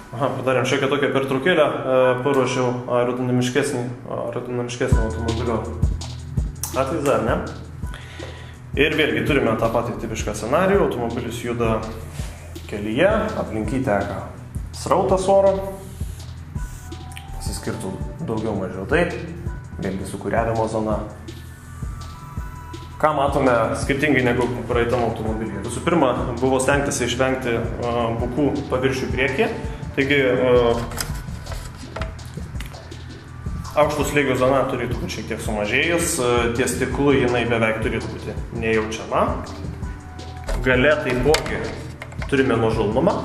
Padarėm šiokią tokią pertraukėlę, paruošiau aerodinamiškesnį automobilio atvaizdą, ar ne? Ir vėlgi turime tą patį tipišką scenarijų, automobilis juda kelyje, aplink jį teka srautas oro, pasiskirtų daugiau mažiau taip, vėlgi sukūriavimo zona. Ką matome skirtingai negu praeitam automobilyje? Visų pirma, buvo stengtasi išvengti bukų paviršių priekyje, taigi aukšto slėgio zona turėtų būti šiek tiek sumažėjus, ties stiklu jinai beveik turėtų būti nejaučiama. Gale taipogi turime nuožulnumą,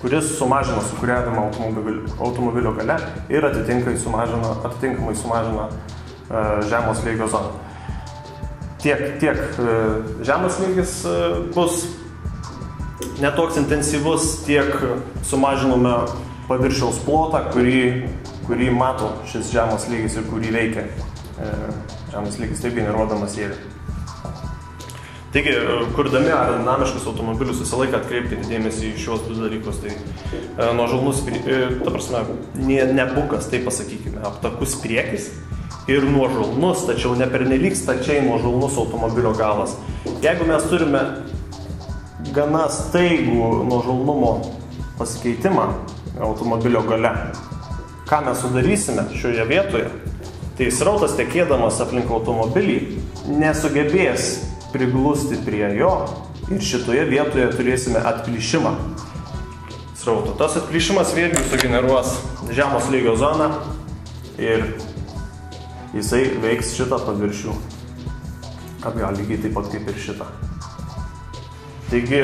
kuris sumažina sukūriavimą automobilio gale ir atitinkamai sumažina žemo slėgio zoną. Tiek žemas slėgis bus netoks intensyvus, tiek sumažinome paviršiaus plotą, kurį mato šis žemas lygis ir kurį veikia žemas lygis, taip generuodamas jėgą. Taigi, kurdami aerodinamiškus automobilius visą laiką atkreipkite dėmesį į šios du dalykus. Tai nuožulnus, ta prasme, ne bukas, taip pasakykime, aptakus priekis ir nuožulnus, tačiau ne pernelyg stačiai nuožulnus automobilio galas. Jeigu mes turime gana staigų nuožulnumo pasikeitimą automobilio gale, ką mes sudarysime šioje vietoje, tai srautas tekėdamas aplink automobilį nesugebės priglusti prie jo ir šitoje vietoje turėsime atplyšimą srauto. Tas atplyšimas vėlgi sugeneruos žemo slėgio zoną ir jisai veiks šitą paviršių atgal, lygiai taip pat kaip ir šitą. Taigi,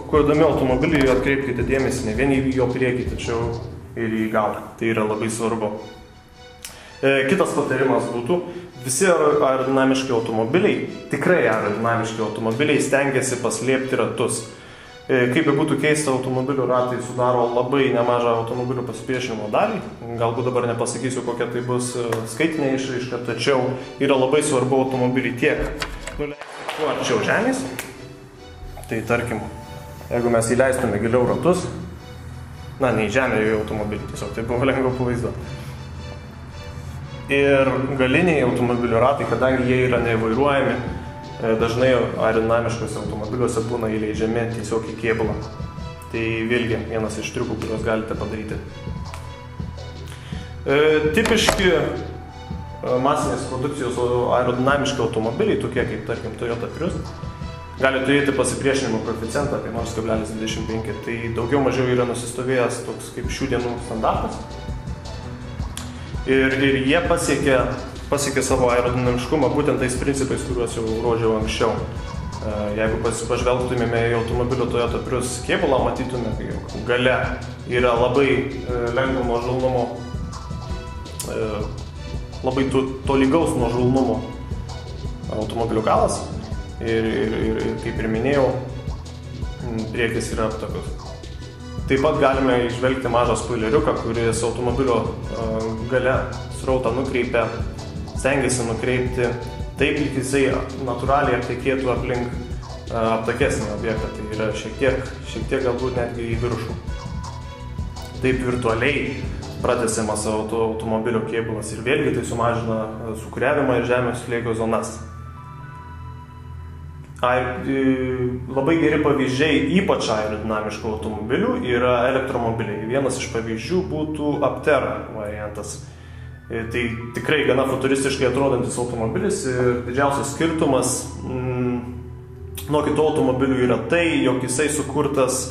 kurdami automobilį atkreipkite dėmesį ne vien į jo priekį, tačiau ir į galą. Tai yra labai svarbu. Kitas patarimas būtų, visi aerodinamiški automobiliai, tikrai aerodinamiški automobiliai stengiasi paslėpti ratus. Kaip būtų keista, automobilių ratai sudaro labai nemažą automobilių pasipriešinimo dalį. Galbūt dabar nepasakysiu, kokia tai bus skaitinė išraiška, tačiau yra labai svarbu automobilį tiek nuleisti kuo arčiau žemės. Tai tarkim, jeigu mes įleistume giliau ratus, ne į žemę, į automobilį, tiesiog tai buvo lengviau pavaizduoti. Ir galiniai automobilio ratai, kadangi jie yra nevairuojami, dažnai aerodinamiškose automobiliuose būna įleidžiami tiesiog į kėbulą. Tai vėlgi vienas iš triukų, kuriuos galite padaryti. Tipiški masinės produkcijos aerodinamiški automobiliai, tokie kaip tarkim Toyota Prius, gali turėti pasipriešinimo koeficientą apie 0,25, tai daugiau mažiau yra nusistovėjęs toks kaip šių dienų standartas. Ir jie pasiekė savo aerodinamiškumą būtent tais principais, kuriuos jau rodžiau anksčiau. Jeigu pažvelgtumėme į automobilio Toyota Prius kėbulą, matytume, jog gale yra labai lengvo nuožulnumo, labai tolygaus nuožulnumo automobilio galas. Ir kaip ir minėjau, priekis yra aptakus. Taip pat galime išvelgti mažą spoileriuką, kuris automobilio gale srautą stengiasi nukreipti taip, lyg jisai natūraliai aptekėtų aplink aptakesnį objektą. Tai yra šiek tiek galbūt netgi į viršų. Taip virtualiai pratęsiamas automobilio kėbulas ir vėlgi tai sumažina sukūriavimą ir žemės slėgio zonas. Labai geri pavyzdžiai, ypač aerodinamiškų automobilių, yra elektromobiliai. Vienas iš pavyzdžių būtų Aptera variantas. Tai tikrai gana futuristiškai atrodantis automobilis ir didžiausias skirtumas nuo kitų automobilių yra tai, jog jisai sukurtas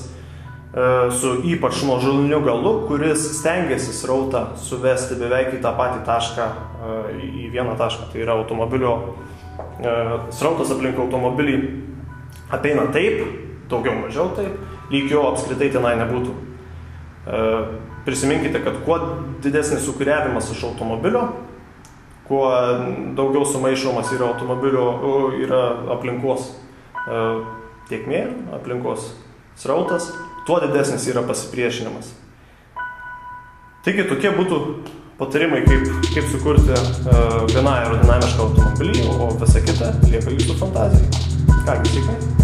su ypač nuožulniu galu, kuris stengiasi srautą suvesti beveik į tą patį tašką, į vieną tašką. Tai yra automobilio srautas aplink automobilį apeina taip, daugiau mažiau taip, lyg jo apskritai tenai nebūtų. Prisiminkite, kad kuo didesnis sukūriavimas iš automobilio, kuo daugiau sumaišomas yra aplinkos tėkmė, aplinkos srautas, tuo didesnis yra pasipriešinimas. Taigi tokie būtų patarimai, kaip sukurti vieną aerodinamišką automobilį, o visa kita lieka jūsų fantazijai. Kągi, sėkmės.